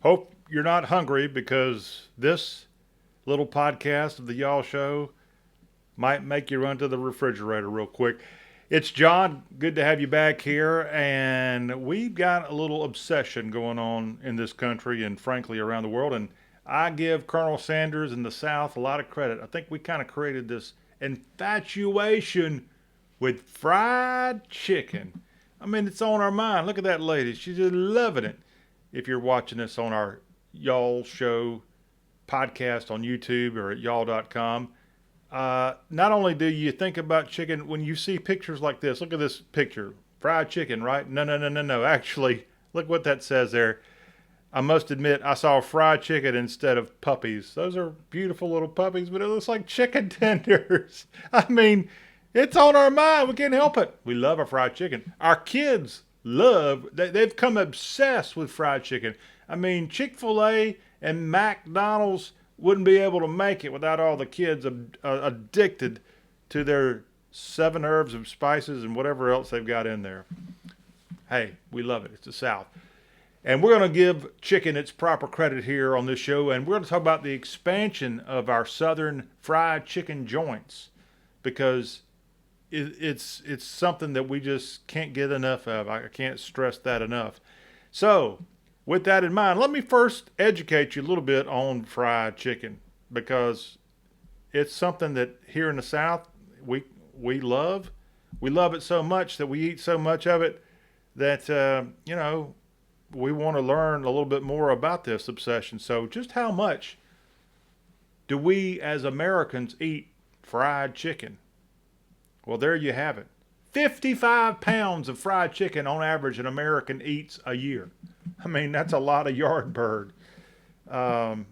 Hope you're not hungry because this little podcast of the Y'all Show might make you run to the refrigerator real quick. It's John. Good to have you back here. And we've got a little obsession going on in this country and, frankly, around the world. And I give Colonel Sanders in the South a lot of credit. I think we kind of created this infatuation with fried chicken. I mean, it's on our mind. Look at that lady. She's just loving it. If you're watching this on our Y'all Show podcast on YouTube or at y'all.com, not only do you think about chicken, when you see pictures like this, look at this picture fried chicken, right? No, no, no, no, no. Actually, look what that says there. I must admit, I saw fried chicken instead of puppies. Those are beautiful little puppies, but it looks like chicken tenders. I mean, it's on our mind. We can't help it. We love our fried chicken. Our kids they've come obsessed with fried chicken. I mean, Chick-fil-A and McDonald's wouldn't be able to make it without all the kids addicted to their 7 herbs of spices and whatever else they've got in there. Hey, we love it. It's the South. And we're going to give chicken its proper credit here on this show. And we're going to talk about the expansion of our Southern fried chicken joints because it's something that we just can't get enough of. I can't stress that enough. So, with that in mind, let me first educate you a little bit on fried chicken because it's something that here in the South we love. We love it so much that we eat so much of it that we want to learn a little bit more about this obsession. So, just how much do we as Americans eat fried chicken? Well, there you have it. 55 pounds of fried chicken on average an American eats a year. I mean, that's a lot of yard bird. Um,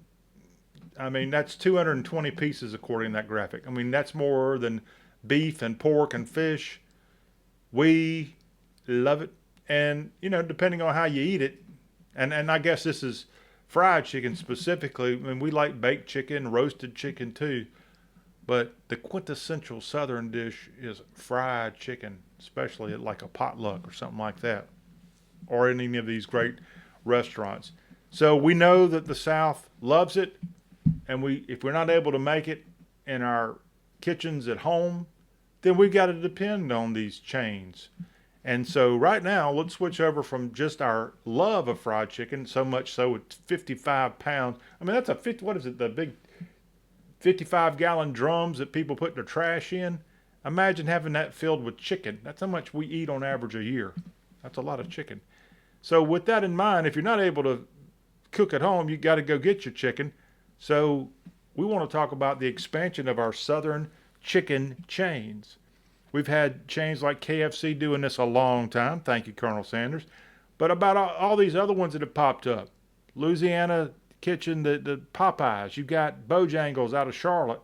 I mean, that's 220 pieces according to that graphic. I mean, that's more than beef and pork and fish. We love it. And, depending on how you eat it, and I guess this is fried chicken specifically. I mean, we like baked chicken, roasted chicken too. But the quintessential Southern dish is fried chicken, especially at like a potluck or something like that, or in any of these great restaurants. So we know that the South loves it, and if we're not able to make it in our kitchens at home, then we've got to depend on these chains. And so right now, let's switch over from just our love of fried chicken, so much so it's 55 pounds. I mean, that's what is it, the big 55-gallon drums that people put their trash in? Imagine having that filled with chicken. That's how much we eat on average a year. That's a lot of chicken. So with that in mind, if you're not able to cook at home, you got to go get your chicken. So we want to talk about the expansion of our Southern chicken chains. We've had chains like KFC doing this a long time. Thank you, Colonel Sanders. But about all these other ones that have popped up. Louisiana Kitchen, the Popeyes. You've got Bojangles out of Charlotte.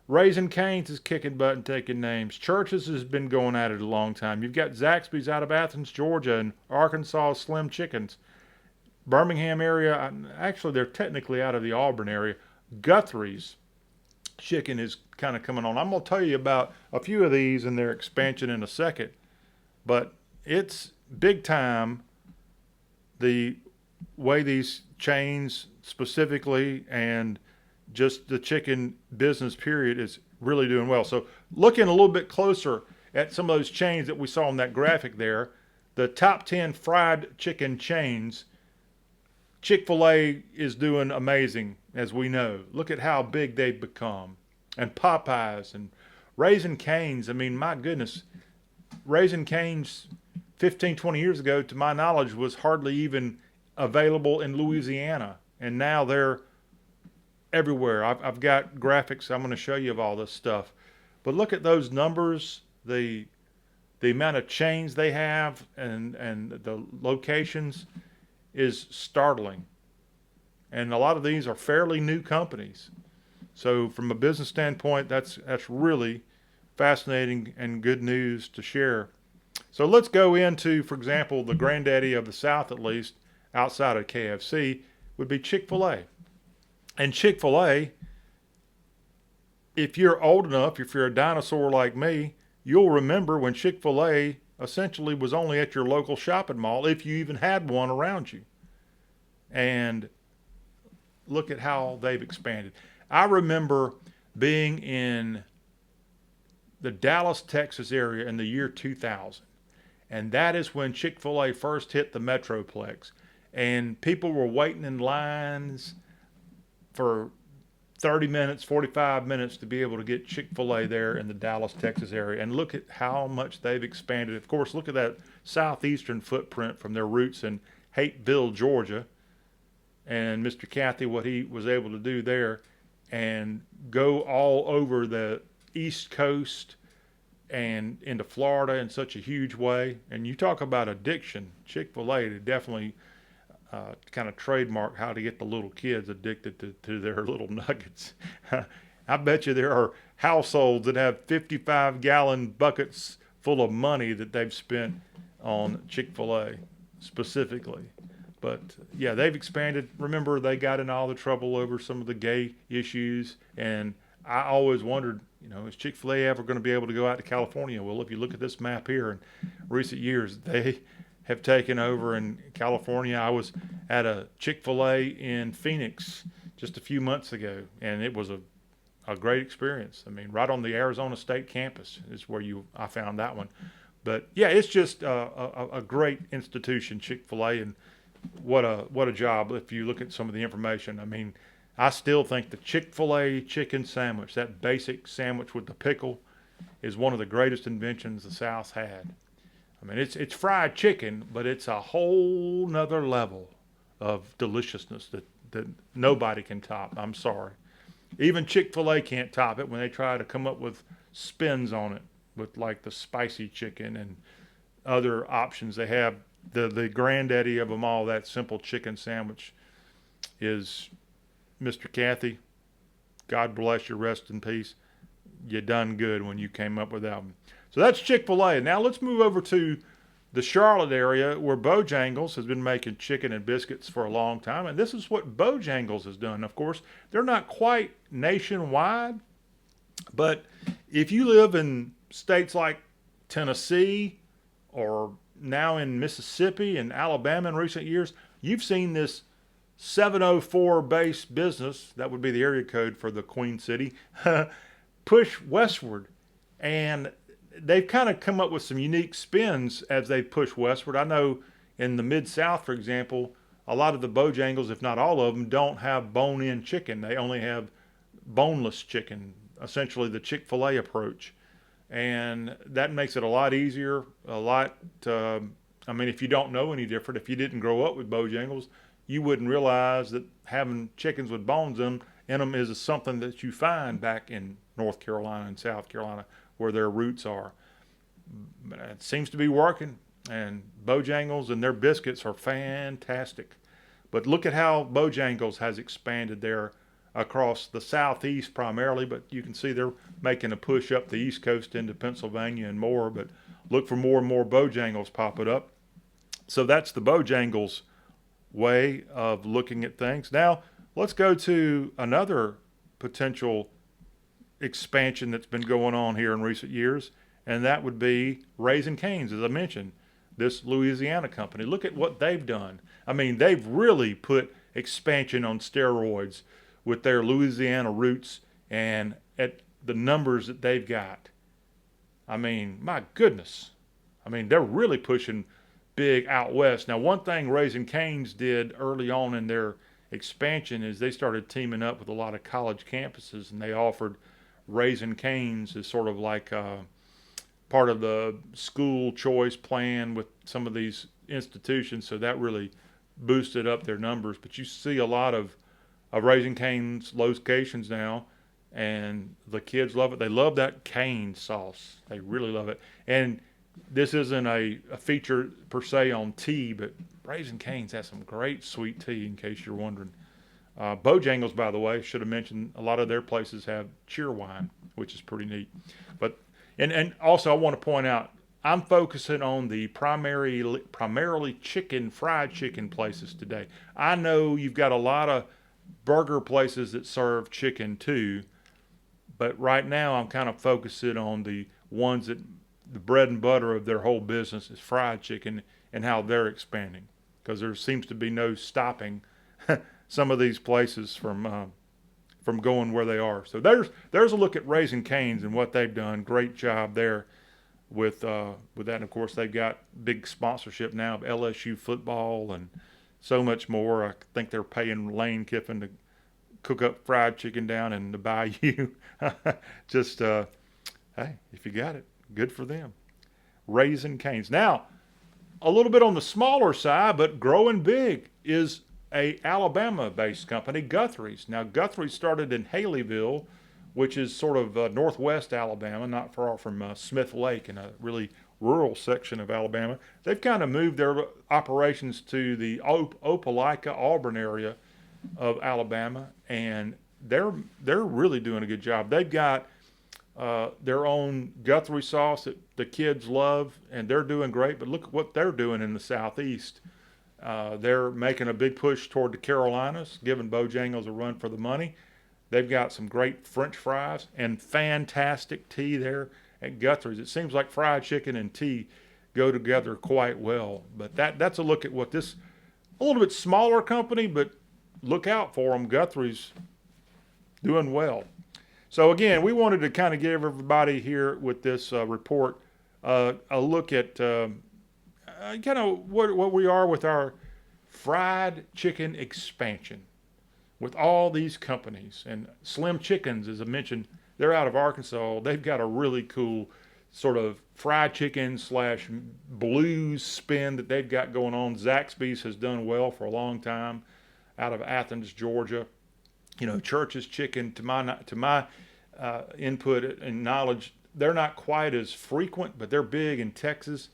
Raising Cane's is kicking butt and taking names. Church's has been going at it a long time. You've got Zaxby's out of Athens, Georgia, and Arkansas Slim Chickens. Birmingham area, actually they're technically out of the Auburn area. Guthrie's chicken is kind of coming on. I'm going to tell you about a few of these and their expansion in a second. But it's big time the way these chains specifically and just the chicken business period is really doing well. So looking a little bit closer at some of those chains that we saw on that graphic there, the top 10 fried chicken chains, Chick-fil-A is doing amazing, as we know. Look at how big they've become. And Popeyes and Raising Cane's. I mean, my goodness, Raising Cane's 15, 20 years ago, to my knowledge, was hardly even available in Louisiana. And now they're everywhere. I've got graphics I'm going to show you of all this stuff. But look at those numbers, the amount of chains they have and the locations is startling. And a lot of these are fairly new companies. So from a business standpoint, that's really fascinating and good news to share. So let's go into, for example, the granddaddy of the South, at least, outside of KFC, would be Chick-fil-A. And Chick-fil-A, if you're old enough, if you're a dinosaur like me, you'll remember when Chick-fil-A essentially was only at your local shopping mall, if you even had one around you. And look at how they've expanded. I remember being in the Dallas, Texas area in the year 2000. And that is when Chick-fil-A first hit the Metroplex. And people were waiting in lines for 30 minutes, 45 minutes to be able to get Chick-fil-A there in the Dallas, Texas area. And look at how much they've expanded. Of course, look at that southeastern footprint from their roots in Hateville, Georgia. And Mr. Cathy, what he was able to do there and go all over the East Coast and into Florida in such a huge way. And you talk about addiction, Chick-fil-A definitely kind of trademark how to get the little kids addicted to their little nuggets. I bet you there are households that have 55-gallon buckets full of money that they've spent on Chick-fil-A specifically. But yeah, they've expanded. Remember, they got in all the trouble over some of the gay issues, and I always wondered, is Chick-fil-A ever going to be able to go out to California? Well, if you look at this map here in recent years, they have taken over in California. I was at a Chick-fil-A in Phoenix just a few months ago, and it was a great experience. I mean, right on the Arizona State campus is where I found that one. But yeah, it's just a great institution, Chick-fil-A, and what a job. If you look at some of the information, I mean, I still think the Chick-fil-A chicken sandwich, that basic sandwich with the pickle, is one of the greatest inventions the South had. I mean, it's fried chicken, but it's a whole nother level of deliciousness that nobody can top. I'm sorry. Even Chick-fil-A can't top it when they try to come up with spins on it with like the spicy chicken and other options they have. The granddaddy of them all, that simple chicken sandwich, is Mr. Cathy. God bless you, rest in peace. You done good when you came up with that one. So that's Chick-fil-A. Now let's move over to the Charlotte area where Bojangles has been making chicken and biscuits for a long time. And this is what Bojangles has done. Of course, they're not quite nationwide, but if you live in states like Tennessee or now in Mississippi and Alabama in recent years, you've seen this 704 base business, that would be the area code for the Queen City, push westward. And they've kind of come up with some unique spins as they push westward. I know in the Mid-South, for example, a lot of the Bojangles, if not all of them, don't have bone-in chicken. They only have boneless chicken, essentially the Chick-fil-A approach. And that makes it a lot easier, I mean, if you don't know any different, if you didn't grow up with Bojangles, you wouldn't realize that having chickens with bones in them is something that you find back in North Carolina and South Carolina where their roots are. But it seems to be working, and Bojangles and their biscuits are fantastic. But look at how Bojangles has expanded there across the southeast primarily, but you can see they're making a push up the east coast into Pennsylvania and more. But look for more and more Bojangles popping up. So that's the Bojangles way of looking at things. Now let's go to another potential expansion that's been going on here in recent years, and that would be Raising Cane's, as I mentioned, this Louisiana company. Look at what they've done. I mean, they've really put expansion on steroids with their Louisiana roots and at the numbers that they've got. I mean, my goodness. I mean, they're really pushing big out west. Now, one thing Raising Cane's did early on in their expansion is they started teaming up with a lot of college campuses, and they offered Raising Cane's as sort of like part of the school choice plan with some of these institutions. So that really boosted up their numbers. But you see a lot of Raising Cane's locations now, and the kids love it. They love that cane sauce. They really love it. And this isn't a feature per se on tea, but Raising Cane's has some great sweet tea, in case you're wondering. Bojangles, by the way, should have mentioned, a lot of their places have Cheerwine, which is pretty neat. But and also I want to point out, I'm focusing on the primarily chicken, fried chicken places today. I know you've got a lot of burger places that serve chicken too, but right now I'm kind of focusing on the ones that the bread and butter of their whole business is fried chicken and how they're expanding, because there seems to be no stopping some of these places from going where they are. So there's a look at Raising Cane's and what they've done. Great job there with that. And of course, they've got big sponsorship now of LSU football and so much more. I think they're paying Lane Kiffin to cook up fried chicken down in the bayou. Just hey, if you got it, good for them. Raising Cane's. Now, a little bit on the smaller side, but growing big, is a Alabama-based company, Guthrie's. Now, Guthrie started in Haleyville, which is sort of northwest Alabama, not far from Smith Lake, in a really rural section of Alabama. They've kind of moved their operations to the Opelika, Auburn area of Alabama, and they're really doing a good job. They've got their own Guthrie sauce that the kids love, and they're doing great. But look at what they're doing in the Southeast. They're making a big push toward the Carolinas, giving Bojangles a run for the money. They've got some great French fries and fantastic tea there at Guthrie's. It seems like fried chicken and tea go together quite well. But that's a look at what this, a little bit smaller company, but look out for them. Guthrie's doing well. So again, we wanted to kind of give everybody here with this report a look at kind of what we are with our fried chicken expansion with all these companies. And Slim Chickens, as I mentioned, they're out of Arkansas. They've got a really cool sort of fried chicken slash blues spin that they've got going on. Zaxby's has done well for a long time out of Athens, Georgia. You know, Church's Chicken, to my input and knowledge, they're not quite as frequent, but they're big in Texas,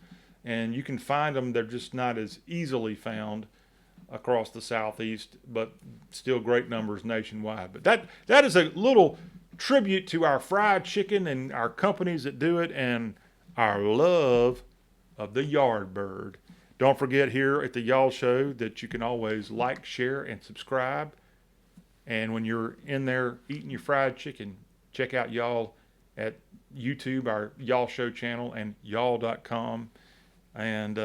and you can find them. They're just not as easily found across the Southeast, but still great numbers nationwide. But that is a little tribute to our fried chicken and our companies that do it, and our love of the Yardbird. Don't forget here at the Y'all Show that you can always like, share, and subscribe. And when you're in there eating your fried chicken, check out Y'all at YouTube, our Y'all Show channel, and y'all.com. And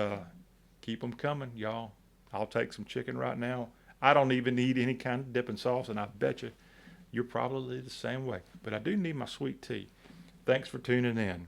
keep them coming, y'all. I'll take some chicken right now. I don't even need any kind of dipping sauce, and I bet you're probably the same way. But I do need my sweet tea. Thanks for tuning in.